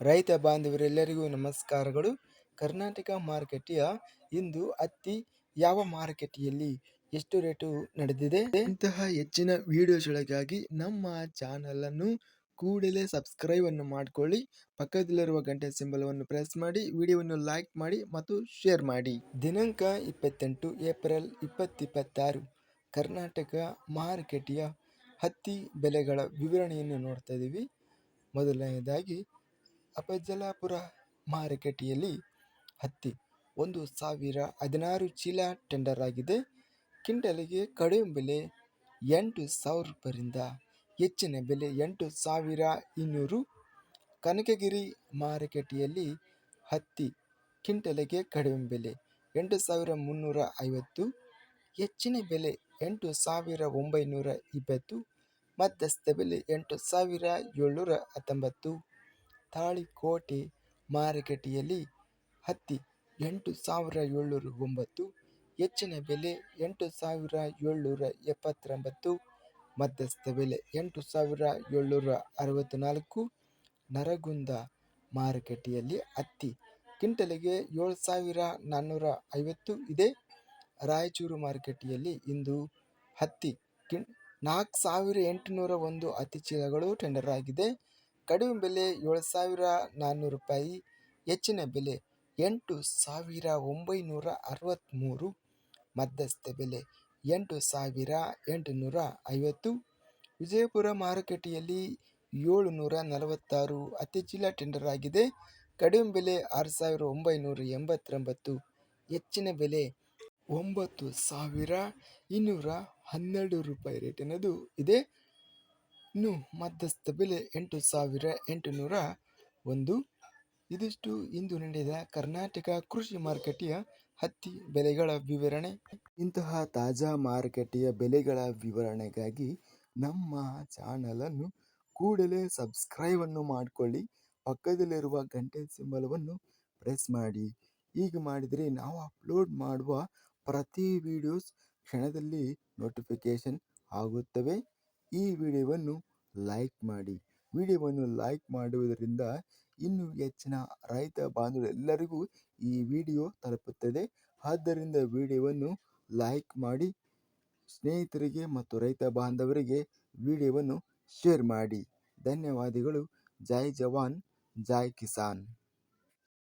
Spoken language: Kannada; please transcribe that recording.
ರೈತ ಬಾಂಧವರೆಲ್ಲರಿಗೂ ನಮಸ್ಕಾರಗಳು. ಕರ್ನಾಟಕ ಮಾರುಕಟ್ಟೆಯ ಇಂದು ಹತ್ತಿ ಯಾವ ಮಾರುಕಟ್ಟೆಯಲ್ಲಿ ಎಷ್ಟು ರೇಟು ನಡೆದಿದೆ, ಇಂತಹ ಹೆಚ್ಚಿನ ವಿಡಿಯೋಸ್ಗಳಿಗಾಗಿ ನಮ್ಮ ಚಾನಲನ್ನು ಕೂಡಲೇ ಸಬ್ಸ್ಕ್ರೈಬ್ ಅನ್ನು ಮಾಡಿಕೊಳ್ಳಿ. ಪಕ್ಕದಲ್ಲಿರುವ ಗಂಟೆ ಸಿಂಬಲವನ್ನು ಪ್ರೆಸ್ ಮಾಡಿ, ವಿಡಿಯೋವನ್ನು ಲೈಕ್ ಮಾಡಿ ಮತ್ತು ಶೇರ್ ಮಾಡಿ. ದಿನಾಂಕ 28 ಏಪ್ರಿಲ್ 2026 ಕರ್ನಾಟಕ ಮಾರುಕಟ್ಟೆಯ ಹತ್ತಿ ಬೆಲೆಗಳ ವಿವರಣೆಯನ್ನು ನೋಡ್ತಾ ಇದ್ದೀವಿ. ಮೊದಲನೆಯದಾಗಿ ಅಫಜಲಾಪುರ ಮಾರುಕಟ್ಟೆಯಲ್ಲಿ ಹತ್ತಿ 1016 ಚೀಲ ಟೆಂಡರ್ ಆಗಿದೆ. ಕ್ವಿಂಟಲಿಗೆ ಕಡಿಮೆ ಬೆಲೆ 8,000 ರೂಪಾಯಿಯಿಂದ ಹೆಚ್ಚಿನ ಬೆಲೆ 8,200. ಕನಕಗಿರಿ ಮಾರುಕಟ್ಟೆಯಲ್ಲಿ ಹತ್ತಿ ಕ್ವಿಂಟಲಿಗೆ ಕಡಿಮೆ ಬೆಲೆ 8,350, ಹೆಚ್ಚಿನ ಬೆಲೆ 8,920, ಮಧ್ಯಸ್ಥ ಬೆಲೆ 8,719. ತಾಳಿಕೋಟೆ ಮಾರುಕಟ್ಟೆಯಲ್ಲಿ ಹತ್ತಿ 8,709, ಹೆಚ್ಚಿನ ಬೆಲೆ 8,779, ಮಧ್ಯಸ್ಥ ಬೆಲೆ 8,764. ನರಗುಂದ ಮಾರುಕಟ್ಟೆಯಲ್ಲಿ ಹತ್ತಿ ಕ್ವಿಂಟಲಿಗೆ 7,450 ಇದೆ. ರಾಯಚೂರು ಮಾರುಕಟ್ಟೆಯಲ್ಲಿ ಇಂದು ಹತ್ತಿ 4,801 ಹತ್ತಿ ಚೀಲಗಳು ಟೆಂಡರ್ ಆಗಿದೆ. ಕಡಿಮೆ ಬೆಲೆ 7,400 ರೂಪಾಯಿ, ಹೆಚ್ಚಿನ ಬೆಲೆ 8,963, ಮಧ್ಯಸ್ಥ ಬೆಲೆ 8,850. ವಿಜಯಪುರ ಮಾರುಕಟ್ಟೆಯಲ್ಲಿ 746 ಹತ್ತಿ ಚೀಲ ಟೆಂಡರ್ ಆಗಿದೆ. ಕಡಿಮೆ ಬೆಲೆ 6,989, ಹೆಚ್ಚಿನ ಬೆಲೆ 9,212 ರೂಪಾಯಿ ರೇಟಿನದು ಇದೆ. ಇನ್ನು ಮಧ್ಯಸ್ಥ ಬೆಲೆ 8,801. ಇದಿಷ್ಟು ಇಂದು ನಡೆದ ಕರ್ನಾಟಕ ಕೃಷಿ ಮಾರುಕಟ್ಟೆಯ ಹತ್ತಿ ಬೆಲೆಗಳ ವಿವರಣೆ. ಇಂತಹ ತಾಜಾ ಮಾರುಕಟ್ಟೆಯ ಬೆಲೆಗಳ ವಿವರಣೆಗಾಗಿ ನಮ್ಮ ಚಾನಲನ್ನು ಕೂಡಲೇ ಸಬ್ಸ್ಕ್ರೈಬ್ ಅನ್ನು ಮಾಡಿಕೊಳ್ಳಿ. ಪಕ್ಕದಲ್ಲಿರುವ ಗಂಟೆ ಸಿಂಬಲವನ್ನು ಪ್ರೆಸ್ ಮಾಡಿ. ಹೀಗೆ ಮಾಡಿದರೆ ನಾವು ಅಪ್ಲೋಡ್ ಮಾಡುವ ಪ್ರತಿ ವಿಡಿಯೋಸ್ ಕ್ಷಣದಲ್ಲಿ ನೋಟಿಫಿಕೇಶನ್ ಆಗುತ್ತವೆ. ಈ ವಿಡಿಯೋವನ್ನು ಲೈಕ್ ಮಾಡಿ. ವಿಡಿಯೋವನ್ನು ಲೈಕ್ ಮಾಡುವುದರಿಂದ ಇನ್ನೂ ಹೆಚ್ಚಿನ ರೈತ ಬಾಂಧವರೆಲ್ಲರಿಗೂ ಈ ವಿಡಿಯೋ ತಲುಪುತ್ತದೆ. ಆದ್ದರಿಂದ ವಿಡಿಯೋವನ್ನು ಲೈಕ್ ಮಾಡಿ, ಸ್ನೇಹಿತರಿಗೆ ಮತ್ತು ರೈತ ಬಾಂಧವರಿಗೆ ವಿಡಿಯೋವನ್ನು ಶೇರ್ ಮಾಡಿ. ಧನ್ಯವಾದಗಳು. ಜೈ ಜವಾನ್, ಜೈ ಕಿಸಾನ್.